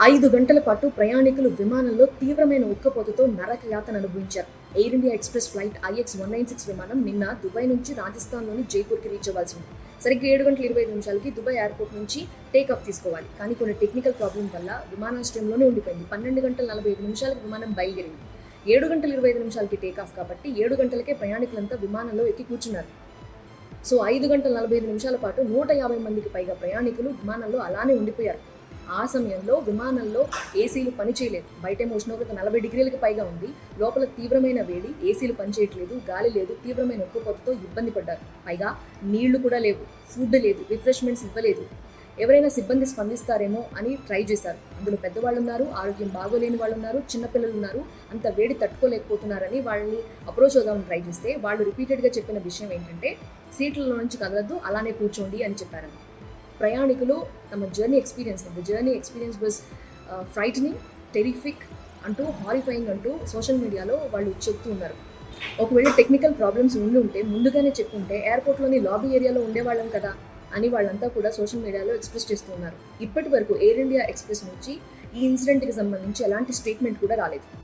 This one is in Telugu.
5 గంటల పాటు ప్రయాణికులు విమానంలో తీవ్రమైన ఉక్కపోతతో నరక యాతన అనుభవించారు. Air India express flight IX-196 విమానం నిన్న దుబాయ్ నుంచి రాజస్థాన్లోని జైపూర్కి రీచ్ అవ్వాల్సి ఉంది. సరిగ్గా 7 గంటల 25 నిమిషాలకి దుబాయ్ ఎయిర్పోర్ట్ నుంచి టేక్ ఆఫ్ తీసుకోవాలి. కానీ కొన్ని టెక్నికల్ ప్రాబ్లం వల్ల విమానాశ్రయంలోనే ఉండిపోయింది. 12 గంటల 45 నిమిషాలకు విమానం బయలుదేరింది. 7 గంటల 25 నిమిషాలకి టేక్ ఆఫ్ కాబట్టి 7 గంటలకే ప్రయాణికులంతా విమానంలో ఎక్కి కూర్చున్నారు. సో 5 గంటల 45 నిమిషాల పాటు 150 మందికి పైగా ప్రయాణికులు విమానంలో అలానే ఉండిపోయారు. ఆ సమయంలో విమానంలో ఏసీలు పనిచేయలేదు. బయటేమో ఉష్ణోగ్రత 40 డిగ్రీలకు పైగా ఉంది. లోపల తీవ్రమైన వేడి, ఏసీలు పనిచేయట్లేదు, గాలి లేదు, తీవ్రమైన ఉక్కపోతతో ఇబ్బంది పడ్డారు. పైగా నీళ్లు కూడా లేవు, ఫుడ్ లేదు, రిఫ్రెష్మెంట్స్ ఇవ్వలేదు. ఎవరైనా సిబ్బంది స్పందిస్తారేమో అని ట్రై చేశారు. అందులో పెద్దవాళ్ళు ఉన్నారు, ఆరోగ్యం బాగోలేని వాళ్ళు ఉన్నారు, చిన్నపిల్లలు ఉన్నారు. అంత వేడి తట్టుకోలేకపోతున్నారని వాళ్ళని అప్రోచ్ అవుదామని ట్రై చేస్తే వాళ్ళు రిపీటెడ్గా చెప్పిన విషయం ఏంటంటే సీట్లలో నుంచి కదలద్దు, అలానే కూర్చోండి అని చెప్పారని. ప్రయాణికులు తమ journey experience was frightening, terrific అంటూ, హారిఫైయింగ్ అంటూ సోషల్ మీడియాలో వాళ్ళు చెప్తూ ఉన్నారు. ఒకవేళ టెక్నికల్ ప్రాబ్లమ్స్ ఉంటే ముందుగానే చెప్పుంటే ఎయిర్పోర్ట్లోని లాబీ ఏరియాలో ఉండేవాళ్ళం కదా అని వాళ్ళంతా కూడా సోషల్ మీడియాలో ఎక్స్ప్రెస్ చేస్తూ ఉన్నారు. ఇప్పటి వరకు ఎయిర్ ఇండియా ఎక్స్ప్రెస్ నుంచి ఈ ఇన్సిడెంట్కి సంబంధించి ఎలాంటి స్టేట్మెంట్ కూడా రాలేదు.